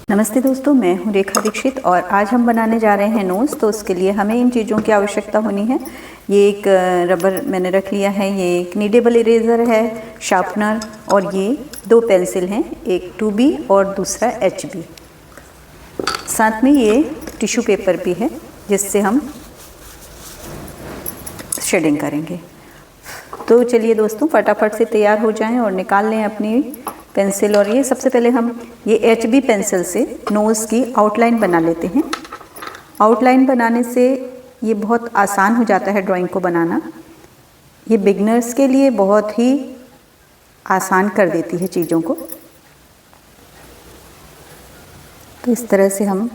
नमस्ते दोस्तों, मैं हूं रेखा दीक्षित और आज हम बनाने जा रहे हैं नोज़। तो उसके लिए हमें इन चीज़ों की आवश्यकता होनी है। ये एक रबर मैंने रख लिया है, ये एक नीडेबल इरेज़र है, शार्पनर और ये 2 पेंसिल हैं, एक 2B और दूसरा HB। साथ में ये टिश्यू पेपर भी है जिससे हम शेडिंग करेंगे। तो चलिए दोस्तों, फटाफट से तैयार हो जाएं और निकाल लें अपनी पेंसिल। और ये सबसे पहले हम ये HB पेंसिल से नोज़ की आउटलाइन बना लेते हैं। आउटलाइन बनाने से ये बहुत आसान हो जाता है ड्राइंग को बनाना। ये बिगनर्स के लिए बहुत ही आसान कर देती है चीज़ों को। तो इस तरह से हम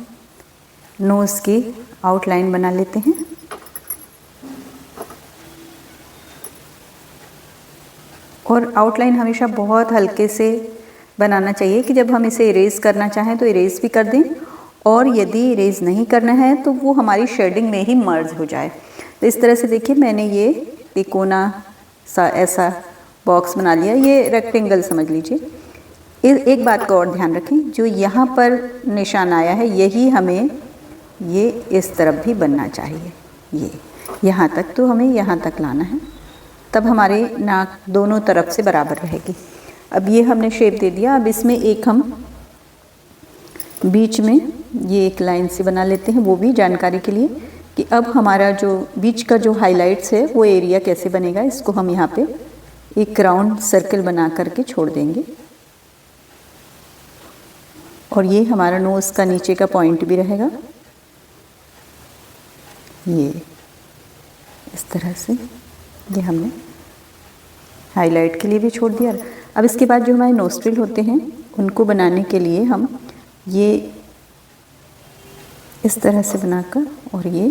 नोज़ की आउटलाइन बना लेते हैं। और आउटलाइन हमेशा बहुत हल्के से बनाना चाहिए कि जब हम इसे इरेज करना चाहें तो इरेज भी कर दें, और यदि इरेज नहीं करना है तो वो हमारी शेडिंग में ही मर्ज हो जाए। तो इस तरह से देखिए, मैंने ये तिकोना सा ऐसा बॉक्स बना लिया, ये रेक्टेंगल समझ लीजिए। एक बात का और ध्यान रखें, जो यहाँ पर निशान आया है यही हमें ये इस तरफ भी बनना चाहिए। ये यहाँ तक, तो हमें यहाँ तक लाना है, तब हमारे नाक दोनों तरफ से बराबर रहेगी। अब ये हमने शेप दे दिया। अब इसमें एक हम बीच में ये एक लाइन से बना लेते हैं, वो भी जानकारी के लिए कि अब हमारा जो बीच का जो हाइलाइट्स है वो एरिया कैसे बनेगा। इसको हम यहाँ पे एक राउंड सर्कल बना करके छोड़ देंगे, और ये हमारा नोज़ का नीचे का पॉइंट भी रहेगा। ये इस तरह से ये हमने हाईलाइट के लिए भी छोड़ दिया। अब इसके बाद जो हमारे नोस्ट्रिल होते हैं उनको बनाने के लिए हम ये इस तरह से बनाकर, और ये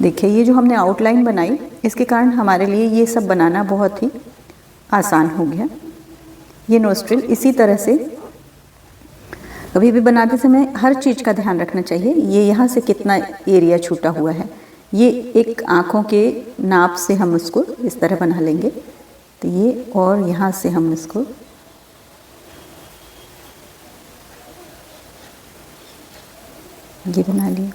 देखिए, ये जो हमने आउटलाइन बनाई इसके कारण हमारे लिए ये सब बनाना बहुत ही आसान हो गया। ये नोस्ट्रिल इसी तरह से कभी भी बनाते समय हर चीज़ का ध्यान रखना चाहिए। ये यहाँ से कितना एरिया छूटा हुआ है, ये एक आँखों के नाप से हम उसको इस तरह बना लेंगे। तो ये, और यहाँ से हम इसको ये बना लिया।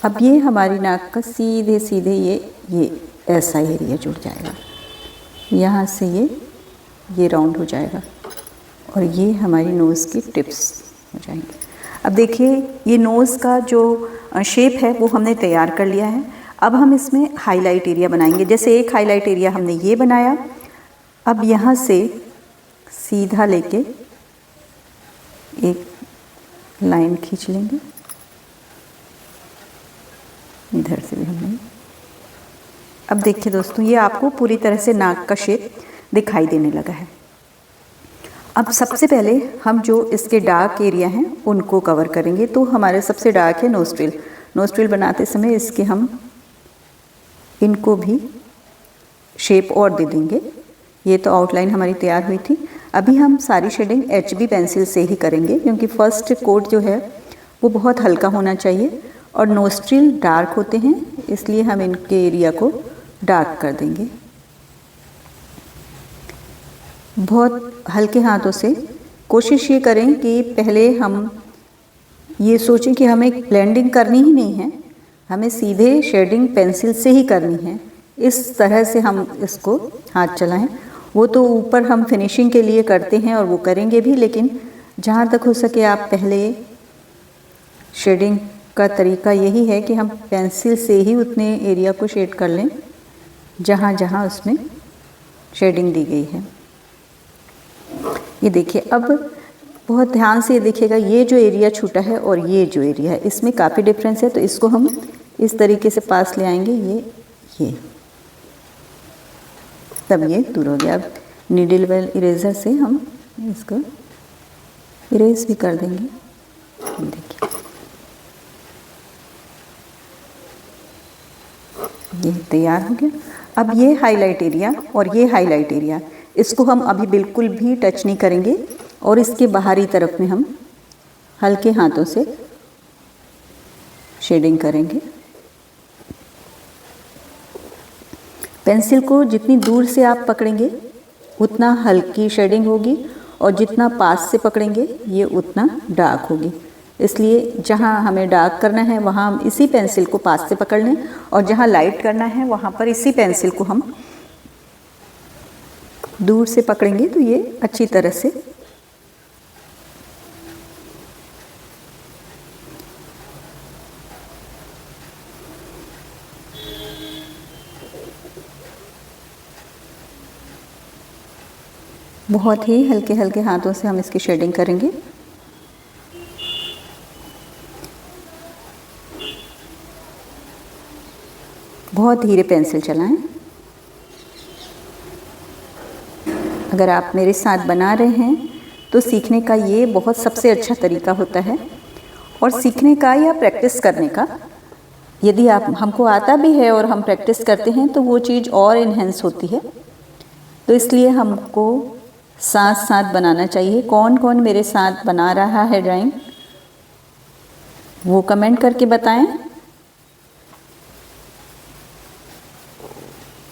अब ये हमारी नाक का सीधे सीधे ये ऐसा एरिया जुड़ जाएगा, यहाँ से ये राउंड हो जाएगा, और ये हमारी नोज़ की टिप्स हो जाएंगे। अब देखिए, ये नोज़ का जो शेप है वो हमने तैयार कर लिया है। अब हम इसमें हाईलाइट एरिया बनाएंगे। जैसे एक हाईलाइट एरिया हमने ये बनाया, अब यहाँ से सीधा लेके एक लाइन खींच लेंगे, इधर से भी हमने। अब देखिए दोस्तों, ये आपको पूरी तरह से नाक का शेप दिखाई देने लगा है। अब सबसे पहले हम जो इसके डार्क एरिया हैं उनको कवर करेंगे। तो हमारे सबसे डार्क है नोस्ट्रिल। नोस्ट्रिल बनाते समय इसके हम इनको भी शेप और दे देंगे। ये तो आउटलाइन हमारी तैयार हुई थी। अभी हम सारी शेडिंग HB पेंसिल से ही करेंगे, क्योंकि फर्स्ट कोट जो है वो बहुत हल्का होना चाहिए, और नोस्ट्रिल डार्क होते हैं इसलिए हम इनके एरिया को डार्क कर देंगे। बहुत हल्के हाथों से कोशिश ये करें कि पहले हम ये सोचें कि हमें ब्लेंडिंग करनी ही नहीं है, हमें सीधे शेडिंग पेंसिल से ही करनी है। इस तरह से हम इसको हाथ चलाएं। वो तो ऊपर हम फिनिशिंग के लिए करते हैं और वो करेंगे भी, लेकिन जहाँ तक हो सके आप पहले शेडिंग का तरीका यही है कि हम पेंसिल से ही उतने एरिया को शेड कर लें जहाँ जहाँ उसमें शेडिंग दी गई है। ये देखिए, अब बहुत ध्यान से देखिएगा, ये जो एरिया छूटा है और ये जो एरिया है इसमें काफ़ी डिफरेंस है। तो इसको हम इस तरीके से पास ले आएंगे, ये तब ये दूर हो गया। अब नीडल इरेजर से हम इसको इरेज भी कर देंगे। देखिए, ये तैयार हो गया। अब ये हाईलाइट एरिया और ये हाईलाइट एरिया, इसको हम अभी बिल्कुल भी टच नहीं करेंगे, और इसके बाहरी तरफ में हम हल्के हाथों से शेडिंग करेंगे। पेंसिल को जितनी दूर से आप पकड़ेंगे उतना हल्की शेडिंग होगी, और जितना पास से पकड़ेंगे ये उतना डार्क होगी। इसलिए जहाँ हमें डार्क करना है वहाँ हम इसी पेंसिल को पास से पकड़ लें, और जहाँ लाइट करना है वहाँ पर इसी पेंसिल को हम दूर से पकड़ेंगे तो ये अच्छी तरह से बहुत ही हल्के हल्के हाथों से हम इसकी शेडिंग करेंगे। बहुत धीरे पेंसिल चलाएं। अगर आप मेरे साथ बना रहे हैं तो सीखने का ये बहुत सबसे अच्छा तरीका होता है, और सीखने का या प्रैक्टिस करने का, यदि आप हमको आता भी है और हम प्रैक्टिस करते हैं तो वो चीज़ और इन्हेंस होती है। तो इसलिए हमको साथ साथ बनाना चाहिए। कौन कौन मेरे साथ बना रहा है ड्राइंग वो कमेंट करके बताएं।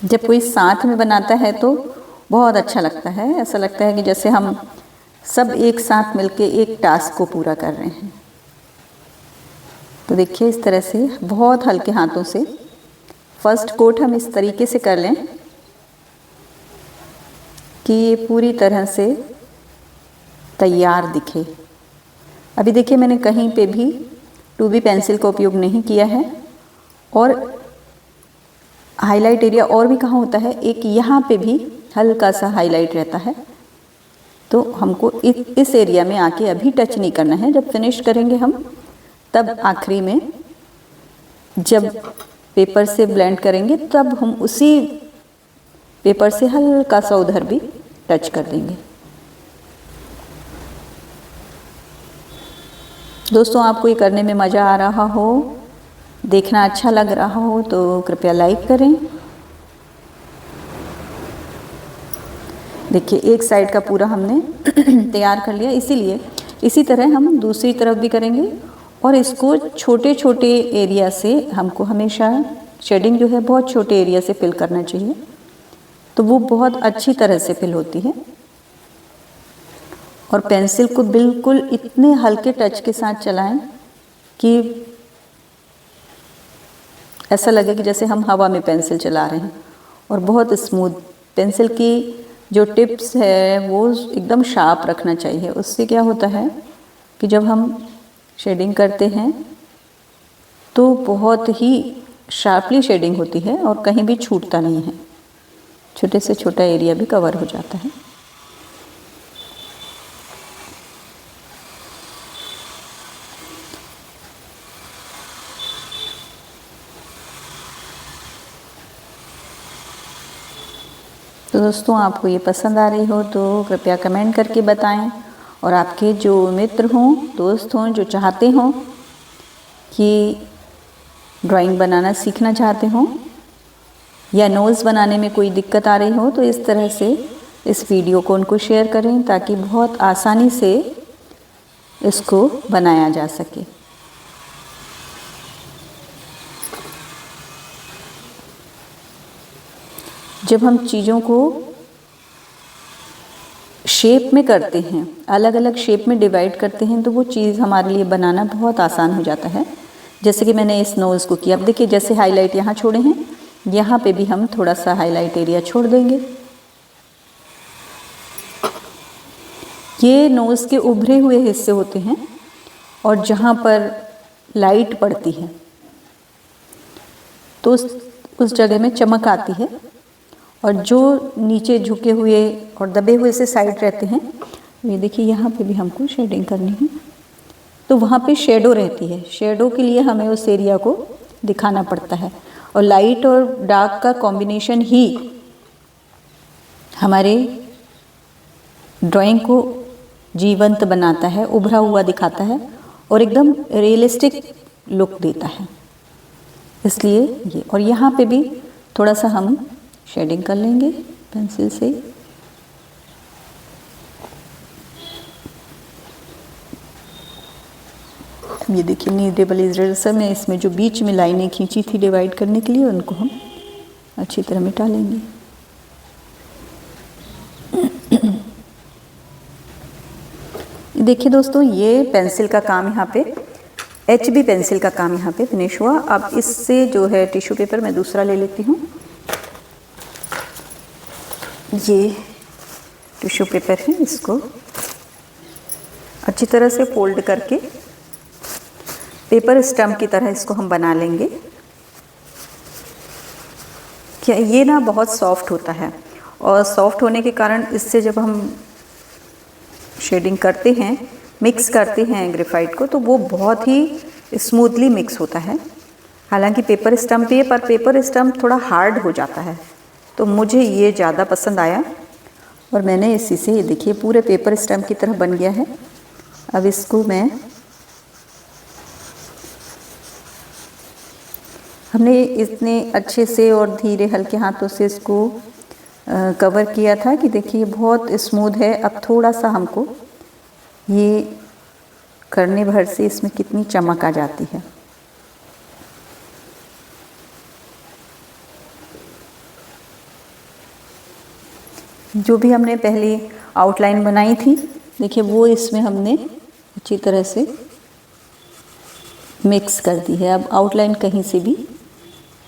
जब कोई साथ में बनाता है तो बहुत अच्छा लगता है, ऐसा लगता है कि जैसे हम सब एक साथ मिलके एक टास्क को पूरा कर रहे हैं। तो देखिए इस तरह से बहुत हल्के हाथों से फर्स्ट कोट हम इस तरीके से कर लें कि ये पूरी तरह से तैयार दिखे। अभी देखिए मैंने कहीं पे भी 2B पेंसिल का उपयोग नहीं किया है, और हाईलाइट एरिया और भी कहाँ होता है, एक यहाँ पे भी हल्का सा हाईलाइट रहता है। तो हमको इस एरिया में आके अभी टच नहीं करना है। जब फिनिश करेंगे हम तब आखिरी में जब पेपर से ब्लेंड करेंगे तब हम उसी पेपर से हल्का सा उधर भी टच कर देंगे। दोस्तों आपको ये करने में मज़ा आ रहा हो, देखना अच्छा लग रहा हो तो कृपया लाइक करें। देखिए एक साइड का पूरा हमने तैयार कर लिया, इसीलिए इसी तरह हम दूसरी तरफ भी करेंगे। और इसको छोटे छोटे एरिया से हमको हमेशा शेडिंग जो है बहुत छोटे एरिया से फिल करना चाहिए, तो वो बहुत अच्छी तरह से फिल होती है। और पेंसिल को बिल्कुल इतने हल्के टच के साथ चलाएं कि ऐसा लगे कि जैसे हम हवा में पेंसिल चला रहे हैं, और बहुत स्मूथ। पेंसिल की जो टिप्स है वो एकदम शार्प रखना चाहिए। उससे क्या होता है कि जब हम शेडिंग करते हैं तो बहुत ही शार्पली शेडिंग होती है और कहीं भी छूटता नहीं है, छोटे से छोटा एरिया भी कवर हो जाता है। तो दोस्तों आपको ये पसंद आ रही हो तो कृपया कमेंट करके बताएं, और आपके जो मित्र हों, दोस्त हों, जो चाहते हों कि ड्राइंग बनाना सीखना चाहते हों या नोज़ बनाने में कोई दिक्कत आ रही हो, तो इस तरह से इस वीडियो को उनको शेयर करें ताकि बहुत आसानी से इसको बनाया जा सके। जब हम चीज़ों को शेप में करते हैं, अलग अलग शेप में डिवाइड करते हैं, तो वो चीज़ हमारे लिए बनाना बहुत आसान हो जाता है। जैसे कि मैंने इस नोज़ को किया, अब देखिए जैसे हाईलाइट यहाँ छोड़े हैं, यहाँ पे भी हम थोड़ा सा हाईलाइट एरिया छोड़ देंगे। ये नोज़ के उभरे हुए हिस्से होते हैं, और जहाँ पर लाइट पड़ती है तो उस जगह में चमक आती है, और जो नीचे झुके हुए और दबे हुए से साइड रहते हैं, ये देखिए यहाँ पे भी हमको शेडिंग करनी है, तो वहाँ पे शेडो रहती है। शेडो के लिए हमें उस एरिया को दिखाना पड़ता है, और लाइट और डार्क का कॉम्बिनेशन ही हमारे ड्राइंग को जीवंत बनाता है, उभरा हुआ दिखाता है और एकदम रियलिस्टिक लुक देता है। इसलिए ये, और यहाँ पे भी थोड़ा सा हम शेडिंग कर लेंगे पेंसिल से। ये देखिए नीडेबल इरेजर में इसमें जो बीच में लाइनें खींची थी डिवाइड करने के लिए, उनको हम अच्छी तरह मिटा लेंगे। देखिए दोस्तों, ये पेंसिल का काम यहाँ पे HB पेंसिल का काम यहाँ पे फिनिश हुआ। अब इससे जो है टिश्यू पेपर मैं दूसरा ले लेती हूँ। ये टिश्यू पेपर है, इसको अच्छी तरह से फोल्ड करके पेपर स्टम्प की तरह इसको हम बना लेंगे। क्या ये ना बहुत सॉफ्ट होता है, और सॉफ्ट होने के कारण इससे जब हम शेडिंग करते हैं, मिक्स करते हैं ग्रेफाइट को, तो वो बहुत ही स्मूथली मिक्स होता है। हालांकि पेपर स्टम्प भी है, पर पेपर स्टम्प थोड़ा हार्ड हो जाता है, तो मुझे ये ज़्यादा पसंद आया और मैंने इसी से, ये देखिए पूरे पेपर स्टम्प की तरह बन गया है। अब इसको हमने इतने अच्छे से और धीरे हल्के हाथों से इसको कवर किया था कि देखिए बहुत स्मूथ है। अब थोड़ा सा हमको ये करने भर से इसमें कितनी चमक आ जाती है। जो भी हमने पहले आउटलाइन बनाई थी, देखिए वो इसमें हमने अच्छी तरह से मिक्स कर दी है। अब आउटलाइन कहीं से भी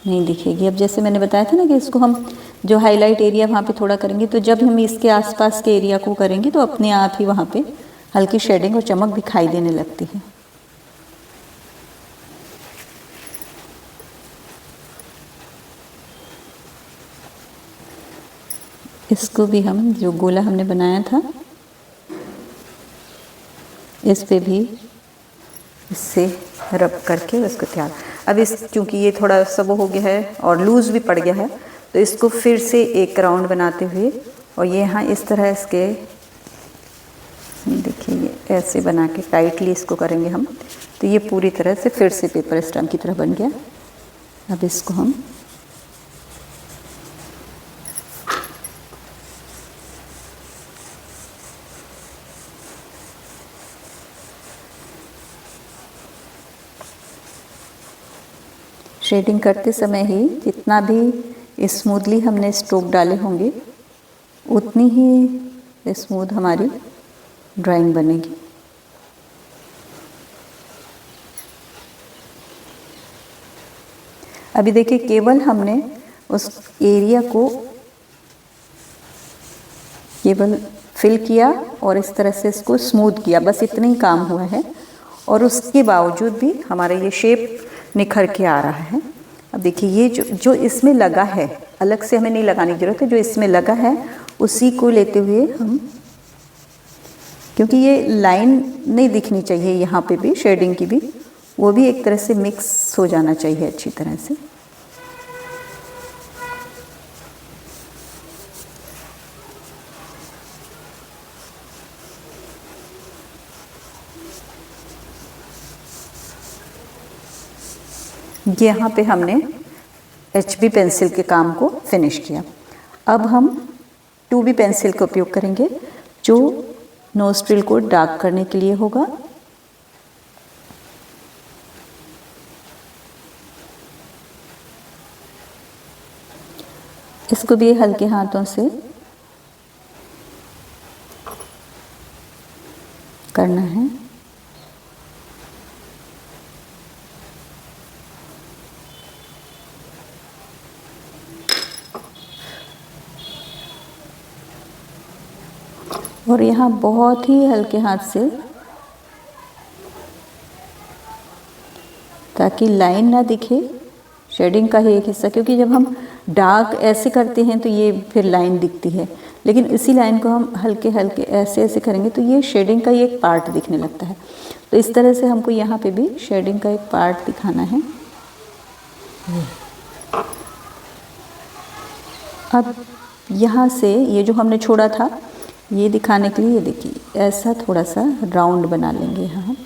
नहीं दिखेगी। अब जैसे मैंने बताया था ना कि इसको हम जो हाईलाइट एरिया वहाँ पे थोड़ा करेंगे, तो जब हम इसके आसपास के एरिया को करेंगे तो अपने आप ही वहाँ पे हल्की शेडिंग और चमक दिखाई देने लगती है। इसको भी हम जो गोला हमने बनाया था, इस पे भी इससे रब करके उसको तैयार। अब इस चूँकि ये थोड़ा सा वो हो गया है और लूज़ भी पड़ गया है, तो इसको फिर से एक राउंड बनाते हुए, और ये यहाँ इस तरह इसके देखिए ये ऐसे बना के टाइटली इसको करेंगे हम, तो ये पूरी तरह से फिर से पेपर स्टम्प की तरह बन गया। अब इसको हम शेडिंग करते समय ही जितना भी स्मूथली हमने स्ट्रोक डाले होंगे, उतनी ही स्मूथ हमारी ड्राइंग बनेगी। अभी देखिए केवल हमने उस एरिया को केवल फिल किया और इस तरह से इसको स्मूथ किया, बस इतना ही काम हुआ है, और उसके बावजूद भी हमारा ये शेप निखर के आ रहा है। अब देखिए ये जो इसमें लगा है, अलग से हमें नहीं लगाने की जरूरत है, जो इसमें लगा है उसी को लेते हुए हम, क्योंकि ये लाइन नहीं दिखनी चाहिए यहाँ पे भी, शेडिंग की भी, वो भी एक तरह से मिक्स हो जाना चाहिए अच्छी तरह से। यहाँ पे हमने HB पेंसिल के काम को फिनिश किया। अब हम 2B पेंसिल का उपयोग करेंगे, जो नोस्ट्रिल को डार्क करने के लिए होगा। इसको भी हल्के हाथों से करना है। और यहाँ बहुत ही हल्के हाथ से, ताकि लाइन ना दिखे शेडिंग का ही एक हिस्सा, क्योंकि जब हम डार्क ऐसे करते हैं तो ये फिर लाइन दिखती है, लेकिन इसी लाइन को हम हल्के हल्के ऐसे ऐसे करेंगे तो ये शेडिंग का ही एक पार्ट दिखने लगता है। तो इस तरह से हमको यहाँ पे भी शेडिंग का एक पार्ट दिखाना है। अब यहाँ से ये जो हमने छोड़ा था, ये दिखाने के लिए ये देखिए ऐसा थोड़ा सा राउंड बना लेंगे यहाँ,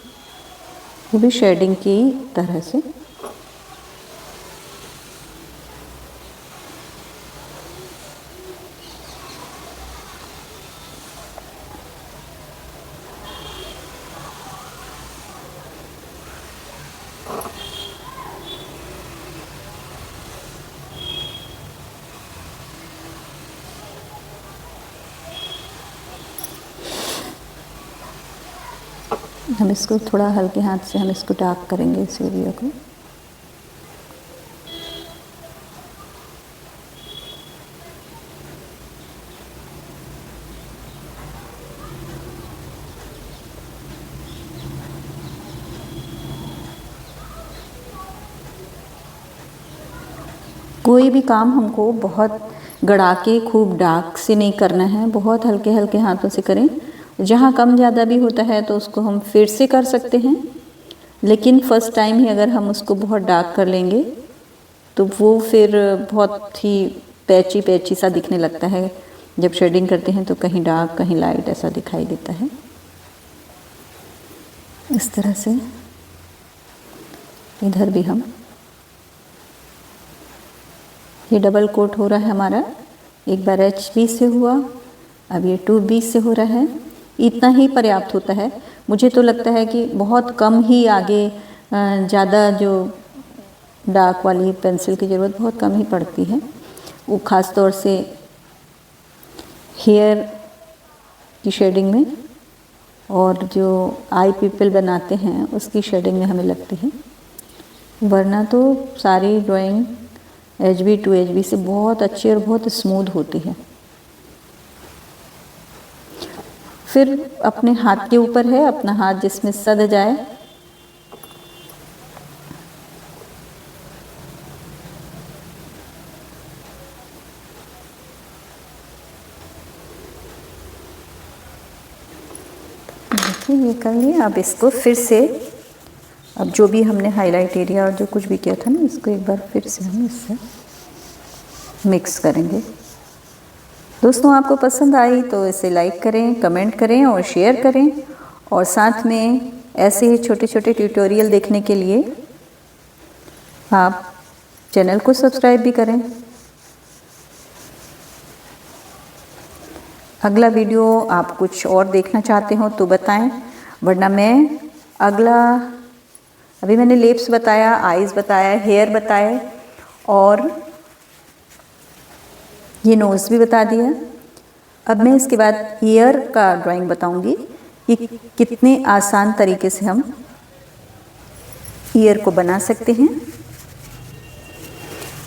वो भी शेडिंग की तरह से। हम इसको थोड़ा हल्के हाथ से हम इसको डार्क करेंगे इस एरिया को। कोई भी काम हमको बहुत गड़ा के खूब डार्क से नहीं करना है, बहुत हल्के हल्के हाथों से करें। जहाँ कम ज़्यादा भी होता है तो उसको हम फिर से कर सकते हैं, लेकिन फर्स्ट टाइम ही अगर हम उसको बहुत डार्क कर लेंगे तो वो फिर बहुत ही पैची पैची सा दिखने लगता है। जब शेडिंग करते हैं तो कहीं डार्क कहीं लाइट ऐसा दिखाई देता है। इस तरह से इधर भी हम, ये डबल कोट हो रहा है हमारा, एक बार HB से हुआ, अब ये 2B से हो रहा है। इतना ही पर्याप्त होता है। मुझे तो लगता है कि बहुत कम ही आगे ज़्यादा जो डार्क वाली पेंसिल की ज़रूरत बहुत कम ही पड़ती है। वो ख़ास तौर से हेयर की शेडिंग में और जो आई पिपल बनाते हैं उसकी शेडिंग में हमें लगती है, वरना तो सारी ड्राइंग HB to HB से बहुत अच्छी और बहुत स्मूथ होती है। फिर अपने हाथ के ऊपर है, अपना हाथ जिसमें सध जाए। देखिए ये कर लिया। अब इसको फिर से, अब जो भी हमने हाईलाइट एरिया और जो कुछ भी किया था ना, इसको एक बार फिर से हम इससे मिक्स करेंगे। दोस्तों आपको पसंद आई तो इसे लाइक करें, कमेंट करें और शेयर करें, और साथ में ऐसे ही छोटे छोटे ट्यूटोरियल देखने के लिए आप चैनल को सब्सक्राइब भी करें। अगला वीडियो आप कुछ और देखना चाहते हो तो बताएं, वरना मैं अगला, अभी मैंने लिप्स बताया, आईज़ बताया, हेयर बताए और ये नोज़ भी बता दिया। अब मैं इसके बाद ईयर का ड्राइंग बताऊंगी कि कितने आसान तरीके से हम ईयर को बना सकते हैं।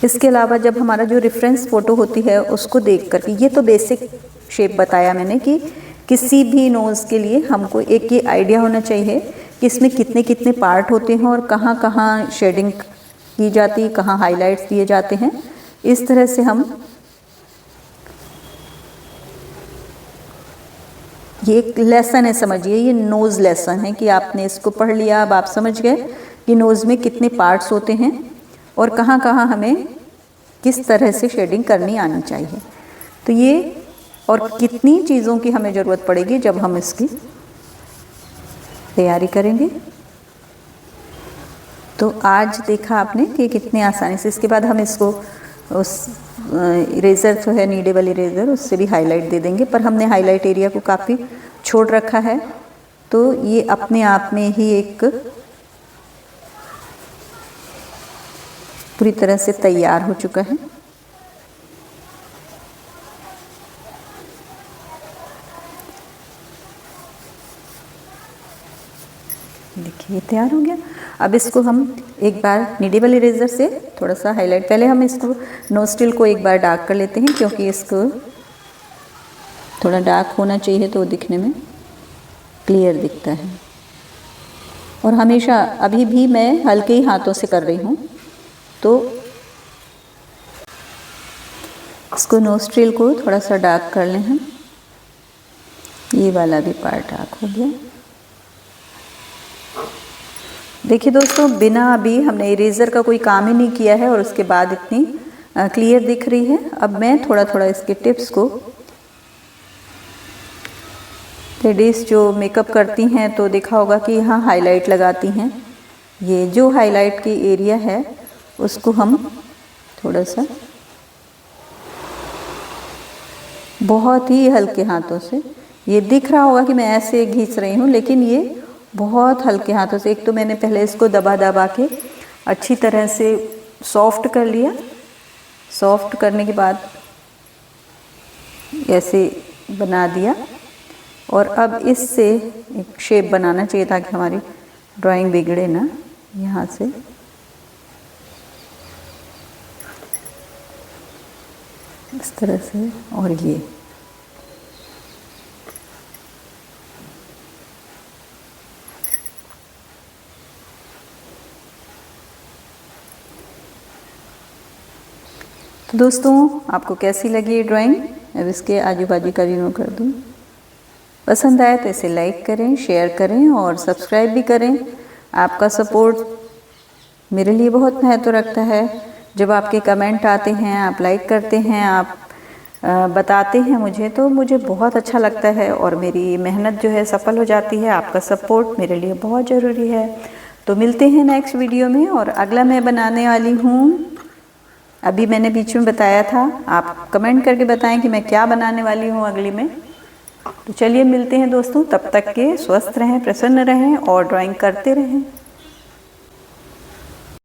इसके अलावा जब हमारा जो रेफरेंस फ़ोटो होती है उसको देख करके, ये तो बेसिक शेप बताया मैंने कि किसी भी नोज़ के लिए हमको एक ये आइडिया होना चाहिए कि इसमें कितने कितने पार्ट होते हैं और कहाँ कहाँ शेडिंग की जाती है, कहाँ हाइलाइट्स दिए जाते हैं। इस तरह से हम, ये एक लेसन है, समझिए ये नोज़ लेसन है कि आपने इसको पढ़ लिया, अब आप समझ गए कि नोज़ में कितने पार्ट्स होते हैं और कहाँ कहाँ हमें किस तरह से शेडिंग करनी आनी चाहिए। तो ये और कितनी चीज़ों की हमें ज़रूरत पड़ेगी जब हम इसकी तैयारी करेंगे। तो आज देखा आपने कि कितने आसानी से, इसके बाद हम इसको उस इरेज़र जो है, नीडेबल इरेज़र, उससे भी हाईलाइट दे देंगे, पर हमने हाईलाइट एरिया को काफ़ी छोड़ रखा है, तो ये अपने आप में ही एक पूरी तरह से तैयार हो चुका है। देखिए तैयार हो गया। अब इसको हम एक बार नीडेबल इरेज़र से थोड़ा सा हाईलाइट, पहले हम इसको नोस्ट्रिल को एक बार डार्क कर लेते हैं, क्योंकि इसको थोड़ा डार्क होना चाहिए तो दिखने में क्लियर दिखता है। और हमेशा, अभी भी मैं हल्के ही हाथों से कर रही हूँ, तो इसको नोस्ट्रिल को थोड़ा सा डार्क कर लें हम। ये वाला भी पार्ट डार्क हो गया। देखिए दोस्तों, बिना अभी हमने इरेज़र का कोई काम ही नहीं किया है और उसके बाद इतनी क्लियर दिख रही है। अब मैं थोड़ा थोड़ा इसके टिप्स को, लेडीज़ जो मेकअप करती हैं तो देखा होगा कि यहाँ हाईलाइट लगाती हैं। ये जो हाईलाइट की एरिया है उसको हम थोड़ा सा बहुत ही हल्के हाथों से, ये दिख रहा होगा कि मैं ऐसे खींच रही हूँ, लेकिन ये बहुत हल्के हाथों से, एक तो मैंने पहले इसको दबा दबा के अच्छी तरह से सॉफ्ट कर लिया। सॉफ्ट करने के बाद ऐसे बना दिया। और अब इससे एक शेप बनाना चाहिए ताकि हमारी ड्राइंग बिगड़े ना। यहाँ से इस तरह से, और ये तो दोस्तों आपको कैसी लगी ये ड्राइंग? अब इसके आजू बाजू का रिमूव कर दूँ। पसंद आए तो इसे लाइक करें, शेयर करें और सब्सक्राइब भी करें। आपका सपोर्ट मेरे लिए बहुत महत्व रखता है। जब आपके कमेंट आते हैं, आप लाइक करते हैं, आप बताते हैं मुझे, तो मुझे बहुत अच्छा लगता है और मेरी मेहनत जो है सफल हो जाती है। आपका सपोर्ट मेरे लिए बहुत ज़रूरी है। तो मिलते हैं नेक्स्ट वीडियो में। और अगला मैं बनाने वाली हूँ, अभी मैंने बीच में बताया था, आप कमेंट करके बताएं कि मैं क्या बनाने वाली हूँ अगली में। तो चलिए मिलते हैं दोस्तों, तब तक के स्वस्थ रहें, प्रसन्न रहें और ड्राइंग करते रहें।